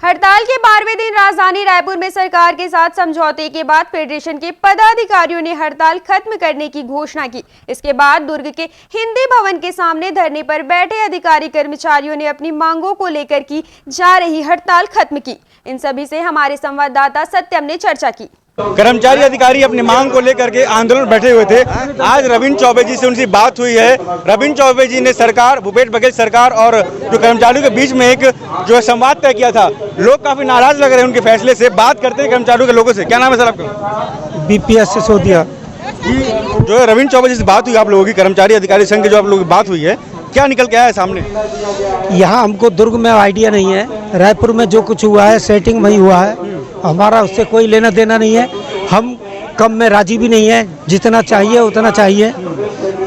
हड़ताल के 12वें दिन राजधानी रायपुर में सरकार के साथ समझौते के बाद फेडरेशन के पदाधिकारियों ने हड़ताल खत्म करने की घोषणा की। इसके बाद दुर्ग के हिंदी भवन के सामने धरने पर बैठे अधिकारी कर्मचारियों ने अपनी मांगों को लेकर की जा रही हड़ताल खत्म की। इन सभी से हमारे संवाददाता सत्यम ने चर्चा की। कर्मचारी अधिकारी अपनी मांग को लेकर के आंदोलन बैठे हुए थे। आज रविंद्र चौबे जी से उनकी बात हुई है। रविंद्र चौबे जी ने सरकार, भूपेश बघेल सरकार और जो कर्मचारियों के बीच में एक जो है संवाद तय किया था। लोग काफी नाराज लग रहे हैं उनके फैसले से। बात करते हैं कर्मचारियों के लोगों से। क्या नाम है सर आपका? बीपीएस सिसोदिया। जो है रविंद्र चौबे जी से बात हुई आप लोगों की, कर्मचारी अधिकारी संघ की जो आप लोगों की बात हुई है, क्या निकल के आया है सामने? यहाँ हमको दुर्ग में आइडिया नहीं है। रायपुर में जो कुछ हुआ है सेटिंग वही हुआ है, हमारा उससे कोई लेना देना नहीं है। हम कम में राजी भी नहीं है, जितना चाहिए उतना चाहिए।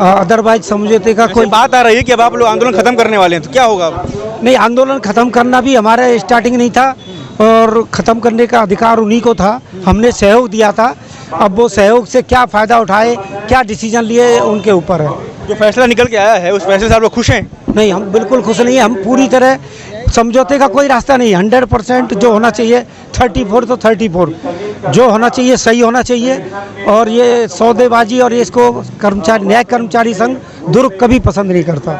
अदरवाइज समझौते का कोई बात आ रही है कि अब आप लोग आंदोलन खत्म करने वाले हैं, तो क्या होगा? नहीं, आंदोलन खत्म करना भी हमारा स्टार्टिंग नहीं था और खत्म करने का अधिकार उन्हीं को था। हमने सहयोग दिया था। अब वो सहयोग से क्या फायदा उठाए, क्या डिसीजन लिए, उनके ऊपर है। जो फैसला निकल के आया है उस फैसले से आप लोग खुश हैं? नहीं, हम बिल्कुल खुश नहीं है। हम पूरी तरह समझौते का कोई रास्ता नहीं। 100% जो होना चाहिए 34 तो 34 जो होना चाहिए सही होना चाहिए। और ये सौदेबाजी और ये इसको कर्मचारी, न्याय कर्मचारी संघ दुर्ग कभी पसंद नहीं करता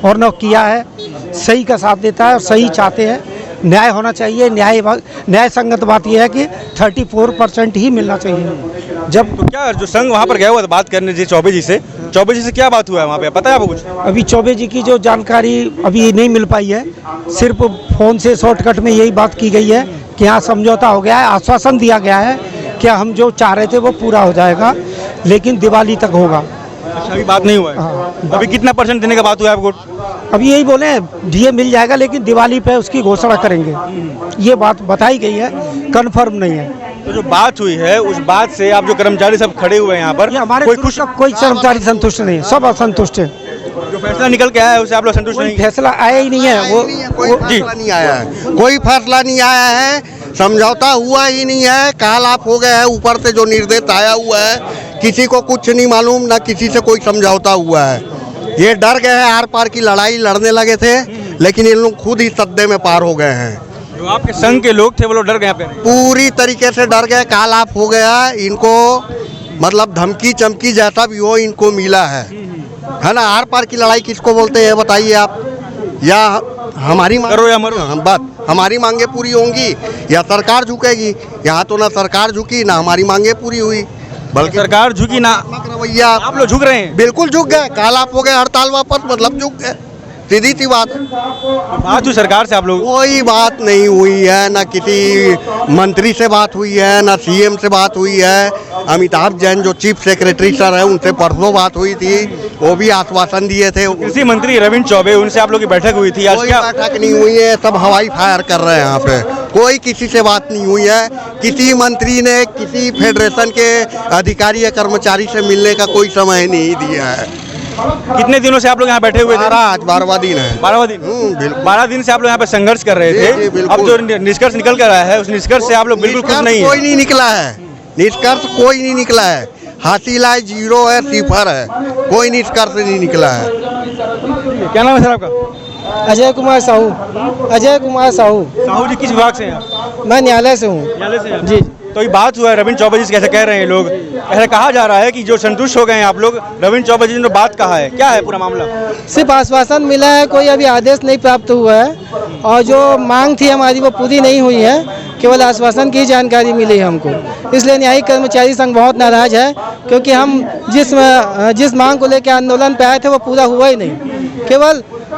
और न किया है। सही का साथ देता है और सही चाहते हैं। न्याय होना चाहिए। न्याय संगत बात यह है कि 34% ही मिलना चाहिए। जब तो क्या जो संघ वहाँ पर गया हुआ था बात करने जी चौबे जी से क्या बात हुआ है वहाँ पे, पता है आपको कुछ? अभी चौबे जी की जो जानकारी अभी नहीं मिल पाई है। सिर्फ फोन से शॉर्टकट में यही बात की गई है कि यहाँ समझौता हो गया है, आश्वासन दिया गया है कि हम जो चाह रहे थे वो पूरा हो जाएगा, लेकिन दिवाली तक होगा। अच्छा, अभी बात नहीं हुआ है। हाँ। अभी कितना % देने का बात हुआ है आपको? अभी यही बोले डीए मिल जाएगा, लेकिन दिवाली पे उसकी घोषणा करेंगे। ये बात बताई गई है, कंफर्म नहीं है। तो जो बात हुई है उस बात से आप जो कर्मचारी सब खड़े हुए हैं यहाँ पर, हमारे कोई खुश? कोई कर्मचारी संतुष्ट नहीं है, सब असंतुष्ट है। जो फैसला निकल के आया है उससे आप लोग संतुष्ट नहीं? फैसला आया ही नहीं है। कोई फैसला नहीं आया है, कोई फैसला नहीं आया है। समझौता हुआ ही नहीं है। काल आप हो गए हैं। ऊपर से जो निर्देश आया हुआ है किसी को कुछ नहीं मालूम, ना किसी से कोई समझौता हुआ है। ये डर गए हैं, आर पार की लड़ाई लड़ने लगे थे, लेकिन ये लोग खुद ही सद्दे में पार हो गए हैं। जो आपके संघ के लोग थे वो लोग डर गए यहाँ पे? पूरी तरीके से डर गए। काल आप हो गया। इनको मतलब धमकी चमकी जैसा भी हो इनको मिला है ना। आर पार की लड़ाई किसको बोलते हैं बताइए आप? या हमारी करो या मरो, हम बात हमारी मांगे पूरी होंगी या सरकार झुकेगी? यहाँ तो ना सरकार झुकी ना हमारी मांगे पूरी हुई, बल्कि सरकार झुकी ना रवैया। आप लोग झुक रहे हैं? बिल्कुल झुक गए। काल आप हो गए, हड़ताल वापस, मतलब झुक गए। सीधी सी बात है। बात हुई सरकार से आप लोग? कोई बात नहीं हुई है। ना किसी मंत्री से बात हुई है, ना सीएम से बात हुई है। अमिताभ जैन जो चीफ सेक्रेटरी सर है उनसे परसों बात हुई थी, वो भी आश्वासन दिए थे। कृषि मंत्री रविंद्र चौबे, उनसे आप लोग की बैठक हुई थी। आज कोई क्या बैठक नहीं हुई है। सब हवाई फायर कर रहे हैं यहाँ पे। कोई किसी से बात नहीं हुई है। किसी मंत्री ने किसी फेडरेशन के अधिकारी या कर्मचारी से मिलने का कोई समय नहीं दिया है। कितने दिनों से आप लोग यहाँ बैठे हुए थे? आज 12वां दिन है। 12वां दिन? बिल्कुल। 12 दिन से आप लोग यहाँ पे संघर्ष कर रहे जी, थे। बिल्कुल। अब जो निष्कर्ष निकल कर आया है उस निष्कर्ष से आप लोग बिल्कुल खुश नहीं कोई है? नहीं निकला है। निष्कर्ष कोई नहीं निकला है। हासिला 0 है, 0 है। कोई निष्कर्ष नहीं निकला है। क्या नाम है सर आपका? अजय कुमार साहू। अजय कुमार साहू। साहू जी किस विभाग से हैं आप? मैं न्यायालय से हूँ। न्यायालय से हैं? जी। तो ये बात हुआ है रविंद्र चौबे जी से, कैसे कह रहे हैं लोग, ऐसा कहा जा रहा है कि जो संतुष्ट हो गए हैं आप लोग रविंद्र चौबे जी ने जो बात कहा है, क्या है पूरा मामला? सिर्फ आश्वासन मिला है, कोई अभी आदेश नहीं प्राप्त हुआ है और जो मांग थी हमारी वो पूरी नहीं हुई है। केवल आश्वासन की जानकारी मिली है हमको। इसलिए न्यायिक कर्मचारी संघ बहुत नाराज है, क्योंकि हम जिस मांग को लेकर आंदोलन पे आए थे वो पूरा हुआ ही नहीं।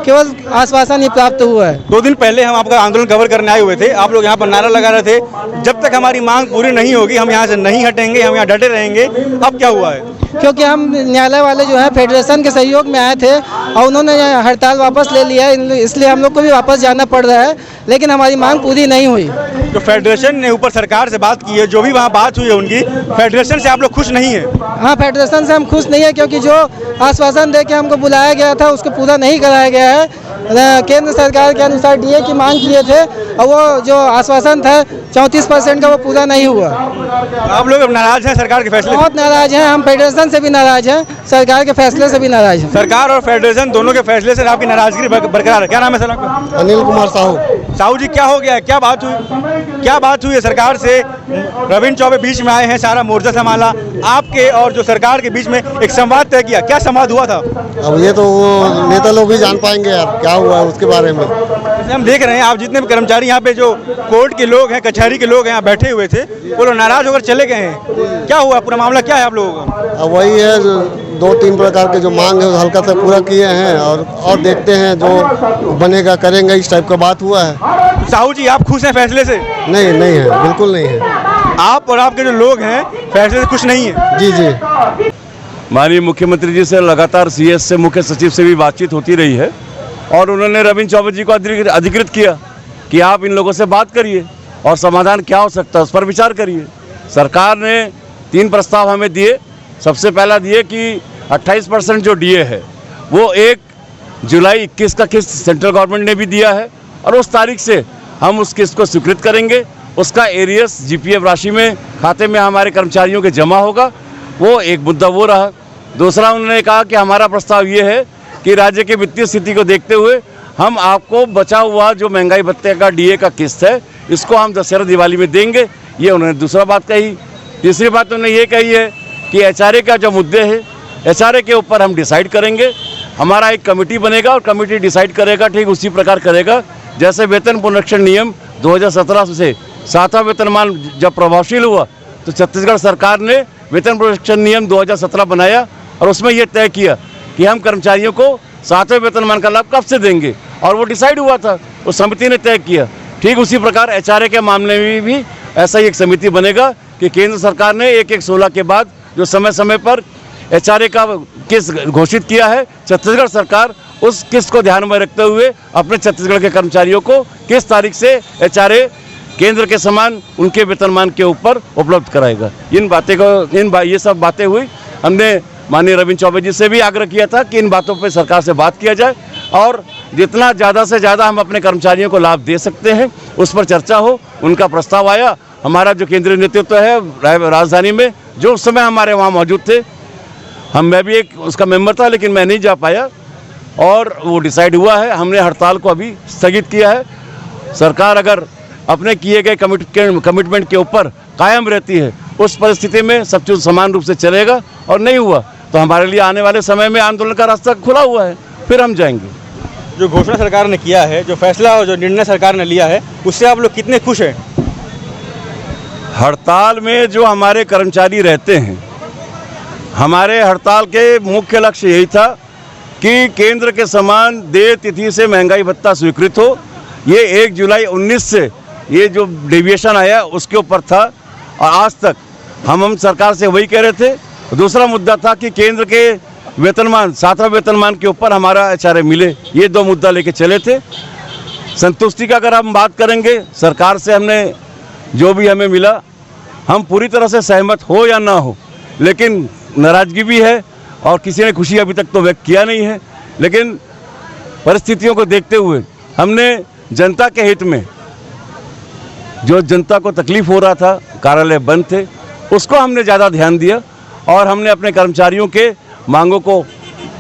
केवल आश्वासन ही प्राप्त हुआ है। 2 दिन पहले हम आपका आंदोलन कवर करने आए हुए थे। आप लोग यहाँ पर नारा लगा रहे थे, जब तक हमारी मांग पूरी नहीं होगी हम यहाँ से नहीं हटेंगे, हम यहाँ डटे रहेंगे। अब क्या हुआ है? क्योंकि हम न्यायालय वाले जो है फेडरेशन के सहयोग में आए थे और उन्होंने हड़ताल वापस ले लिया है, इसलिए हम लोग को भी वापस जाना पड़ रहा है, लेकिन हमारी मांग पूरी नहीं हुई। जो फेडरेशन ने ऊपर सरकार से बात की है, जो भी वहाँ बात हुई है उनकी, फेडरेशन से आप लोग खुश नहीं है? हाँ, फेडरेशन से हम खुश नहीं है, क्योंकि जो आश्वासन दे के हमको बुलाया गया था उसको पूरा नहीं कराया गया है। केंद्र सरकार के अनुसार डीए की मांग किए थे और वो जो आश्वासन था 34% का वो पूरा नहीं हुआ। आप लोग अब नाराज हैं सरकार के फैसले? बहुत नाराज हैं। हम फेडरेशन से भी नाराज हैं, सरकार के फैसले से भी नाराज हैं। सरकार और फेडरेशन दोनों के फैसले से आपकी नाराजगी बरकरार है। क्या नाम है सर आपका? अनिल कुमार साहू। साहू जी क्या हो गया है, क्या बात हुई है सरकार से? रविंद्र चौबे बीच में आए हैं, सारा मोर्चा संभाला, आपके और जो सरकार के बीच में एक संवाद तय किया, क्या संवाद हुआ था? अब ये तो वो नेता लोग भी जान पाएंगे यार क्या हुआ है उसके बारे में। जैसे हम देख रहे हैं, आप जितने भी कर्मचारी यहाँ पे जो कोर्ट के लोग हैं, कचहरी के लोग हैं, यहाँ बैठे हुए थे, वो लोग नाराज होकर चले गए हैं। क्या हुआ, पूरा मामला क्या है आप लोगों का? अब वही है, 2-3 प्रकार के जो मांग है हल्का सा पूरा किए हैं और देखते हैं जो बनेगा करेंगे, इस टाइप का बात हुआ है। साहू जी आप खुश हैं फैसले से? नहीं है, बिल्कुल नहीं है। आप और आपके जो लोग हैं फैसले से खुश नहीं है? जी। माननीय मुख्यमंत्री जी से लगातार सीएस से, मुख्य सचिव से भी बातचीत होती रही है और उन्होंने रविंद्र चौबे जी को अधिकृत किया कि आप इन लोगों से बात करिए और समाधान क्या हो सकता है उस पर विचार करिए। सरकार ने 3 प्रस्ताव हमें दिए। सबसे पहला दिए कि 28% जो डीए है वो 1 जुलाई 21 का किस्त सेंट्रल गवर्नमेंट ने भी दिया है और उस तारीख से हम उस किस्त को स्वीकृत करेंगे। उसका एरियस जीपीएफ राशि में खाते में हमारे कर्मचारियों के जमा होगा। वो एक मुद्दा वो रहा। दूसरा उन्होंने कहा कि हमारा प्रस्ताव ये है कि राज्य की वित्तीय स्थिति को देखते हुए हम आपको बचा हुआ जो महंगाई भत्ते का डीए का किस्त है इसको हम दशहरा दिवाली में देंगे। ये उन्होंने दूसरा बात कही। तीसरी बात उन्होंने ये कही है कि एचआरए का जो मुद्दे हैं एचआरए के ऊपर हम डिसाइड करेंगे। हमारा एक कमेटी बनेगा और कमेटी डिसाइड करेगा, ठीक उसी प्रकार करेगा जैसे वेतन पुनरीक्षण नियम 2017 से 7वां वेतनमान जब प्रभावशील हुआ तो छत्तीसगढ़ सरकार ने वेतन पुनरीक्षण नियम 2017 बनाया और उसमें यह तय किया कि हम कर्मचारियों को 7वें वेतनमान का लाभ कब से देंगे और वो डिसाइड हुआ था, उस समिति ने तय किया। ठीक उसी प्रकार एचआरए के मामले में भी ऐसा ही एक समिति बनेगा कि केंद्र सरकार ने 1/1/16 के बाद जो समय समय पर एचआरए का किस्त घोषित किया है, छत्तीसगढ़ सरकार उस किस्त को ध्यान में रखते हुए अपने छत्तीसगढ़ के कर्मचारियों को किस तारीख से एचआरए केंद्र के समान उनके वेतनमान के ऊपर उपलब्ध कराएगा। ये सब बातें हुई। हमने माननीय रविंद्र चौबे जी से भी आग्रह किया था कि इन बातों पर सरकार से बात किया जाए और जितना ज़्यादा से ज़्यादा हम अपने कर्मचारियों को लाभ दे सकते हैं उस पर चर्चा हो। उनका प्रस्ताव आया। हमारा जो केंद्रीय नेतृत्व है राजधानी में, जो उस समय हमारे वहाँ मौजूद थे, मैं भी एक उसका मेंबर था लेकिन मैं नहीं जा पाया और वो डिसाइड हुआ है। हमने हड़ताल को अभी स्थगित किया है। सरकार अगर अपने किए गए कमिटमेंट के ऊपर कायम रहती है उस परिस्थिति में सब कुछ समान रूप से चलेगा और नहीं हुआ तो हमारे लिए आने वाले समय में आंदोलन का रास्ता खुला हुआ है, फिर हम जाएंगे। जो घोषणा सरकार ने किया है, जो फैसला और जो निर्णय सरकार ने लिया है, उससे आप लोग कितने खुश हैं? हड़ताल में जो हमारे कर्मचारी रहते हैं, हमारे हड़ताल के मुख्य लक्ष्य यही था कि केंद्र के समान देय तिथि से महंगाई भत्ता स्वीकृत हो। ये 1 जुलाई 19 से ये जो डेविएशन आया उसके ऊपर था और आज तक हम सरकार से वही कह रहे थे। दूसरा मुद्दा था कि केंद्र के वेतनमान 7वां वेतनमान के ऊपर हमारा एचआरए मिले। ये 2 मुद्दा लेके चले थे। संतुष्टि का अगर हम बात करेंगे, सरकार से हमने जो भी हमें मिला हम पूरी तरह से सहमत हो या ना हो, लेकिन नाराजगी भी है और किसी ने खुशी अभी तक तो व्यक्त किया नहीं है। लेकिन परिस्थितियों को देखते हुए हमने जनता के हित में, जो जनता को तकलीफ हो रहा था, कार्यालय बंद थे, उसको हमने ज़्यादा ध्यान दिया और हमने अपने कर्मचारियों के मांगों को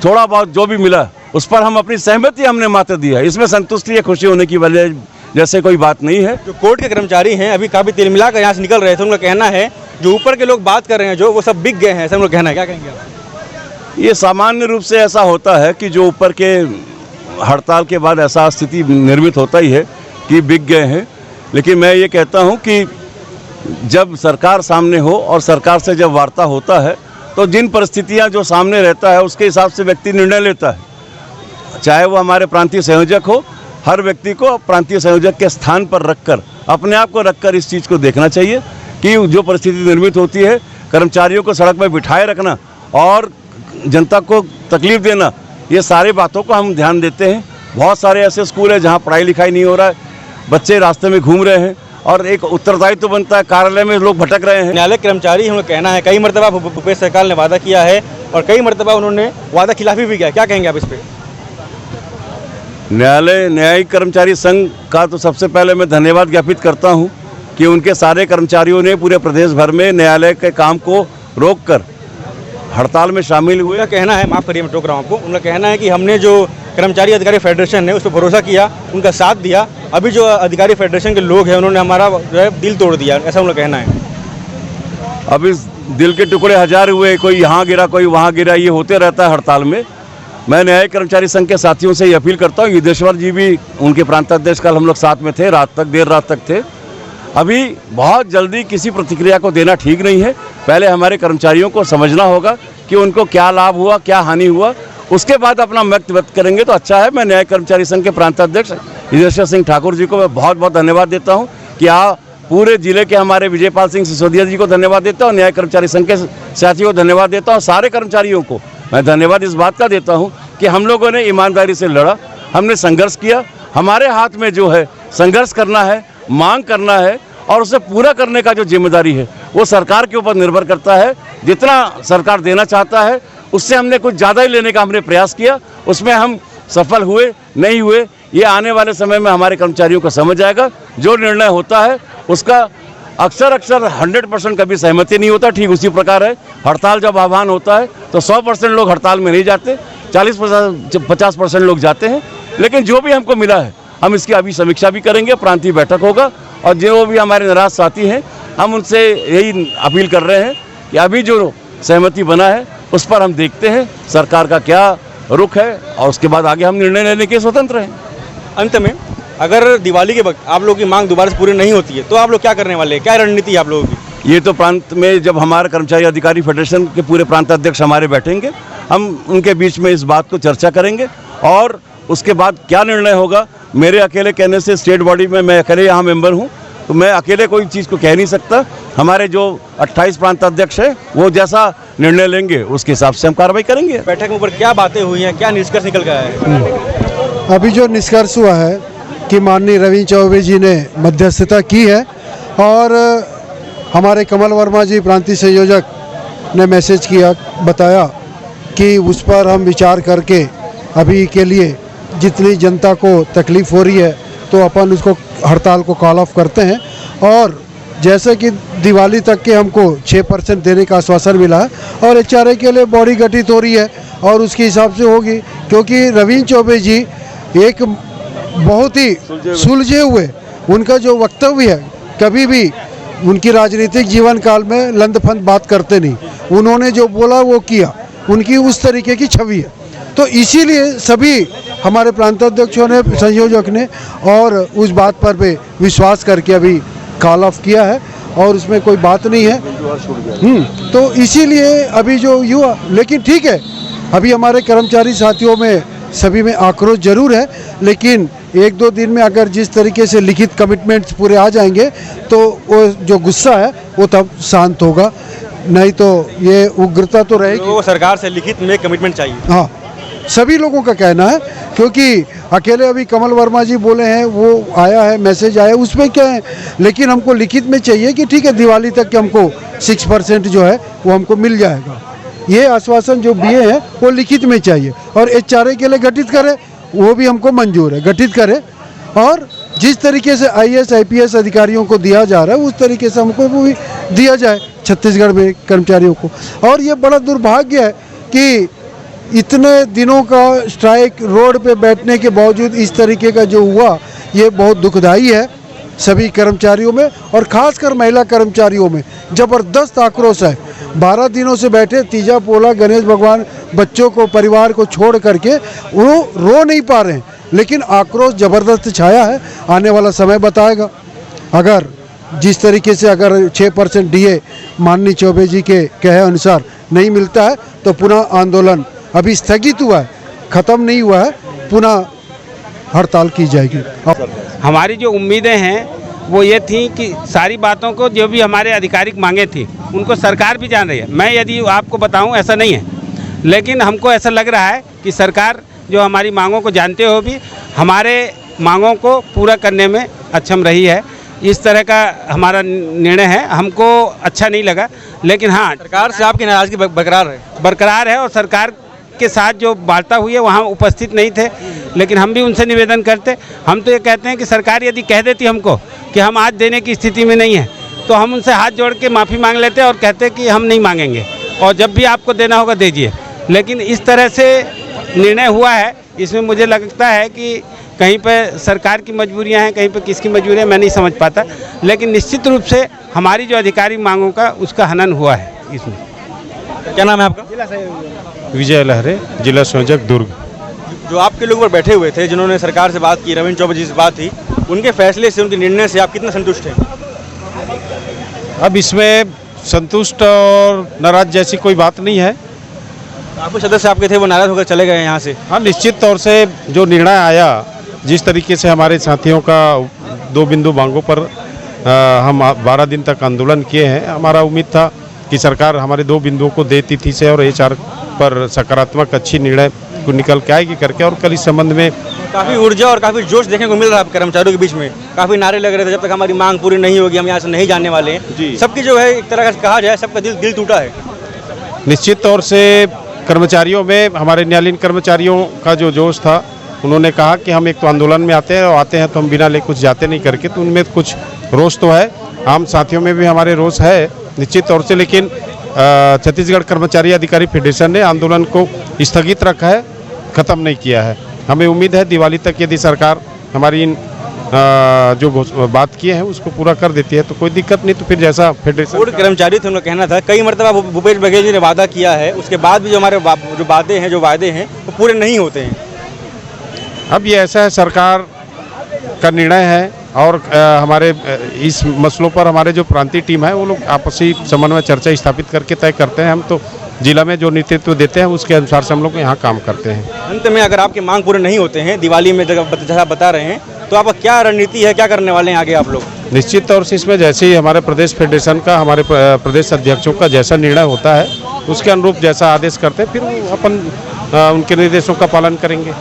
थोड़ा बहुत जो भी मिला उस पर हम अपनी सहमति हमने मात्र दिया। इसमें संतुष्टि या खुशी होने की वजह जैसे कोई बात नहीं है। जो कोर्ट के कर्मचारी हैं अभी काफ़ी तिल मिला कर यहाँ से निकल रहे थे, उनका कहना है जो ऊपर के लोग बात कर रहे हैं जो वो सब बिक गए हैं, ऐसा उनका कहना है। क्या कहेंगे आप? ये सामान्य रूप से ऐसा होता है कि जो ऊपर के हड़ताल के बाद ऐसा स्थिति निर्मित होता ही है कि बिक गए हैं। लेकिन मैं ये कहता हूँ कि जब सरकार सामने हो और सरकार से जब वार्ता होता है तो जिन परिस्थितियाँ जो सामने रहता है उसके हिसाब से व्यक्ति निर्णय लेता है। चाहे वो हमारे प्रांतीय संयोजक हो, हर व्यक्ति को प्रांतीय संयोजक के स्थान पर रखकर, अपने आप को रखकर इस चीज़ को देखना चाहिए कि जो परिस्थिति निर्मित होती है, कर्मचारियों को सड़क पर बिठाए रखना और जनता को तकलीफ देना, ये सारी बातों को हम ध्यान देते हैं। बहुत सारे ऐसे स्कूल हैं जहाँ पढ़ाई लिखाई नहीं हो रहा है, बच्चे रास्ते में घूम रहे हैं और एक उत्तरदायित्व बनता है, कार्यालय में लोग भटक रहे हैं। न्यायालय कर्मचारी उन्होंने कहना है कई मरतबा भूपेश सरकार ने वादा किया है और कई मरतबा उन्होंने वादा खिलाफी भी किया। क्या कहेंगे आप इस पर? न्यायिक कर्मचारी संघ का तो सबसे पहले मैं धन्यवाद ज्ञापित करता हूं कि उनके सारे कर्मचारियों ने पूरे प्रदेश भर में न्यायालय के काम को रोककर हड़ताल में शामिल हुए। उनका कहना है, माफ़ करिए मैं टोक रहा हूँ आपको, उनका कहना है कि हमने जो कर्मचारी अधिकारी फेडरेशन है उस पर भरोसा किया, उनका साथ दिया अभी जो अधिकारी फेडरेशन के लोग हैं उन्होंने हमारा जो है दिल तोड़ दिया, ऐसा उनका कहना है। अब इस दिल के टुकड़े हजार हुए, कोई यहाँ गिरा कोई वहाँ गिरा, ये होते रहता है हड़ताल में। मैं न्याय कर्मचारी संघ के साथियों से ये अपील करता हूँ, युद्धेश्वर जी भी उनके प्रांताध्यक्ष कल हम लोग साथ में थे, रात तक देर रात तक थे। अभी बहुत जल्दी किसी प्रतिक्रिया को देना ठीक नहीं है। पहले हमारे कर्मचारियों को समझना होगा कि उनको क्या लाभ हुआ, क्या हानि हुआ, उसके बाद अपना मत व्यक्त करेंगे तो अच्छा है। मैं न्याय कर्मचारी संघ के प्रांताध्यक्ष युद्धेश्वर सिंह ठाकुर जी को मैं बहुत बहुत धन्यवाद देता हूँ कि पूरे जिले के हमारे विजयपाल सिंह सिसोदिया जी को धन्यवाद देता हूँ, न्याय कर्मचारी संघ के साथियों को धन्यवाद देता हूँ, सारे कर्मचारियों को मैं धन्यवाद इस बात का देता हूँ कि हम लोगों ने ईमानदारी से लड़ा, हमने संघर्ष किया। हमारे हाथ में जो है संघर्ष करना है, मांग करना है और उसे पूरा करने का जो जिम्मेदारी है वो सरकार के ऊपर निर्भर करता है। जितना सरकार देना चाहता है उससे हमने कुछ ज़्यादा ही लेने का हमने प्रयास किया, उसमें हम सफल हुए नहीं हुए ये आने वाले समय में हमारे कर्मचारियों को समझ आएगा। जो निर्णय होता है उसका अक्सर 100% कभी सहमति नहीं होता। ठीक उसी प्रकार है, हड़ताल जब आह्वान होता है तो 100% लोग हड़ताल में नहीं जाते, 40-50% लोग जाते हैं। लेकिन जो भी हमको मिला है हम इसकी अभी समीक्षा भी करेंगे, प्रांतीय बैठक होगा और जो भी हमारे नाराज साथी हैं हम उनसे यही अपील कर रहे हैं कि अभी जो सहमति बना है उस पर हम देखते हैं सरकार का क्या रुख है और उसके बाद आगे हम निर्णय लेने के स्वतंत्र हैं। अंत में अगर दिवाली के वक्त आप लोगों की मांग दोबारा से पूरी नहीं होती है तो आप लोग क्या करने वाले हैं, क्या रणनीति है आप लोगों की? ये तो प्रांत में जब हमारे कर्मचारी अधिकारी फेडरेशन के पूरे प्रांताध्यक्ष हमारे बैठेंगे, हम उनके बीच में इस बात को चर्चा करेंगे और उसके बाद क्या निर्णय होगा। मेरे अकेले कहने से स्टेट बॉडी में मैं अकेले यहाँ मेंबर हूँ तो मैं अकेले कोई चीज़ को कह नहीं सकता। हमारे जो 28 प्रांताध्यक्ष हैं वो जैसा निर्णय लेंगे उसके हिसाब से हम कार्रवाई करेंगे। बैठक में ऊपर क्या बातें हुई हैं, क्या निष्कर्ष निकल गया है? अभी जो निष्कर्ष हुआ है कि माननीय रविंद्र चौबे जी ने मध्यस्थता की है और हमारे कमल वर्मा जी प्रांतीय संयोजक ने मैसेज किया, बताया कि उस पर हम विचार करके अभी के लिए जितनी जनता को तकलीफ़ हो रही है तो अपन उसको हड़ताल को कॉल ऑफ करते हैं। और जैसे कि दिवाली तक के हमको 6% देने का आश्वासन मिला है और HRA के लिए बॉडी गठित हो रही है और उसके हिसाब से होगी, क्योंकि रविंद्र चौबे जी एक बहुत ही सुलझे हुए, उनका जो वक्तव्य है कभी भी उनकी राजनीतिक जीवन काल में लंदफंद बात करते नहीं, उन्होंने जो बोला वो किया, उनकी उस तरीके की छवि है। तो इसीलिए सभी हमारे प्रांताध्यक्षों ने, संयोजक ने और उस बात पर भी विश्वास करके अभी कॉल ऑफ किया है और उसमें कोई बात नहीं है। तो इसीलिए अभी जो हुआ, लेकिन ठीक है, अभी हमारे कर्मचारी साथियों में सभी में आक्रोश जरूर है, लेकिन 1-2 दिन में अगर जिस तरीके से लिखित कमिटमेंट्स पूरे आ जाएंगे तो वो जो गुस्सा है वो तब शांत होगा, नहीं तो ये उग्रता तो रहेगी। तो सरकार से लिखित में कमिटमेंट चाहिए। हाँ, सभी लोगों का कहना है, क्योंकि अकेले अभी कमल वर्मा जी बोले हैं, वो आया है, मैसेज आया, उसमें क्या है, लेकिन हमको लिखित में चाहिए कि ठीक है दिवाली तक के हमको 6% जो है वो हमको मिल जाएगा। ये आश्वासन जो दिए हैं वो लिखित में चाहिए और HRA के लिए गठित करे, वो भी हमको मंजूर है, गठित करे। और जिस तरीके से IAS IPS अधिकारियों को दिया जा रहा है उस तरीके से हमको वो भी दिया जाए छत्तीसगढ़ में कर्मचारियों को। और ये बड़ा दुर्भाग्य है कि इतने दिनों का स्ट्राइक, रोड पे बैठने के बावजूद इस तरीके का जो हुआ ये बहुत दुखदाई है सभी कर्मचारियों में और ख़ासकर महिला कर्मचारियों में ज़बरदस्त आक्रोश है। 12 दिनों से बैठे, तीजा पोला गणेश भगवान बच्चों को, परिवार को छोड़ करके वो रो नहीं पा रहे हैं, लेकिन आक्रोश ज़बरदस्त छाया है। आने वाला समय बताएगा। अगर जिस तरीके से अगर 6% DA माननीय चौबे जी के कहे अनुसार नहीं मिलता है तो पुनः आंदोलन अभी स्थगित हुआ है, ख़त्म नहीं हुआ है, पुनः हड़ताल की जाएगी। हमारी जो उम्मीदें हैं वो ये थी कि सारी बातों को, जो भी हमारे आधिकारिक मांगे थी उनको सरकार भी जान रही है। मैं यदि आपको बताऊं ऐसा नहीं है, लेकिन हमको ऐसा लग रहा है कि सरकार जो हमारी मांगों को जानते हुए भी हमारे मांगों को पूरा करने में अक्षम रही है। इस तरह का हमारा निर्णय है, हमको अच्छा नहीं लगा। लेकिन हाँ, सरकार से आपकी नाराजगी बरकरार है और सरकार के साथ जो वार्ता हुई है वहाँ उपस्थित नहीं थे, लेकिन हम भी उनसे निवेदन करते। हम तो ये कहते हैं कि सरकार यदि कह देती हमको कि हम आज देने की स्थिति में नहीं है तो हम उनसे हाथ जोड़ के माफ़ी मांग लेते और कहते कि हम नहीं मांगेंगे और जब भी आपको देना होगा दीजिए। लेकिन इस तरह से निर्णय हुआ है, इसमें मुझे लगता है कि कहीं पे सरकार की मजबूरियां हैं, कहीं पे किसकी मजबूरियां, मैं नहीं समझ पाता। लेकिन निश्चित रूप से हमारी जो आधिकारिक मांगों का उसका हनन हुआ है इसमें। क्या नाम है आपका? विजय लहरे, जिला संयोजक दुर्ग। जो आपके लोग पर बैठे हुए थे, जिन्होंने सरकार से बात की, रविंद्र चौबे जी से बात थी, उनके फैसले से, उनके निर्णय से आप कितना संतुष्ट हैं? अब इसमें संतुष्ट और नाराज जैसी कोई बात नहीं है। काफ़ी सदस्य आपके थे वो नाराज होकर चले गए यहाँ से। हाँ, निश्चित तौर से जो निर्णय आया, जिस तरीके से हमारे साथियों का 2 बिंदु मांगों पर हम 12 दिन तक आंदोलन किए हैं, हमारा उम्मीद था कि सरकार हमारे 2 बिंदुओं को देती थी से और HR पर सकारात्मक अच्छी निर्णय को निकल के आएगी करके। और कल इस संबंध में काफ़ी ऊर्जा और काफ़ी जोश देखने को मिल रहा है कर्मचारियों के बीच में। काफ़ी नारे लग रहे थे, जब तक हमारी मांग पूरी नहीं होगी हम यहाँ से नहीं जाने वाले हैं। सबकी जो है एक तरह का कहा जाए, सबका दिल टूटा है। निश्चित तौर से कर्मचारियों में, हमारे न्यायालयीन कर्मचारियों का जो जोश था, उन्होंने कहा कि हम एक तो आंदोलन में आते हैं और आते हैं तो हम बिना ले कुछ जाते नहीं करके, तो उनमें कुछ रोष तो है। आम साथियों में भी हमारे रोष है निश्चित तौर से, लेकिन छत्तीसगढ़ कर्मचारी अधिकारी फेडरेशन ने आंदोलन को स्थगित रखा है, ख़त्म नहीं किया है। हमें उम्मीद है दिवाली तक यदि सरकार हमारी इन जो बात किए हैं उसको पूरा कर देती है तो कोई दिक्कत नहीं, तो फिर जैसा फेडरेशन बोर्ड कर्मचारी थे उनका कहना था कई मरतबा भूपेश बघेल जी ने वादा किया है, उसके बाद भी जो हमारे जो वादे हैं वो पूरे नहीं होते हैं। अब ये ऐसा है, सरकार का निर्णय है और हमारे इस मसलों पर हमारे जो प्रांतीय टीम है वो लोग आपसी समन्वय चर्चा स्थापित करके तय करते हैं। हम तो जिला में जो नेतृत्व देते हैं उसके अनुसार से हम लोग यहाँ काम करते हैं। अंत में अगर आपकी मांग पूरे नहीं होते हैं दिवाली में जैसा बता रहे हैं, तो आपका क्या रणनीति है, क्या करने वाले हैं आगे आप लोग? निश्चित तौर से इसमें जैसे ही हमारे प्रदेश फेडरेशन का, हमारे प्रदेश अध्यक्षों का जैसा निर्णय होता है उसके अनुरूप जैसा आदेश करते हैं, फिर अपन उनके निर्देशों का पालन करेंगे।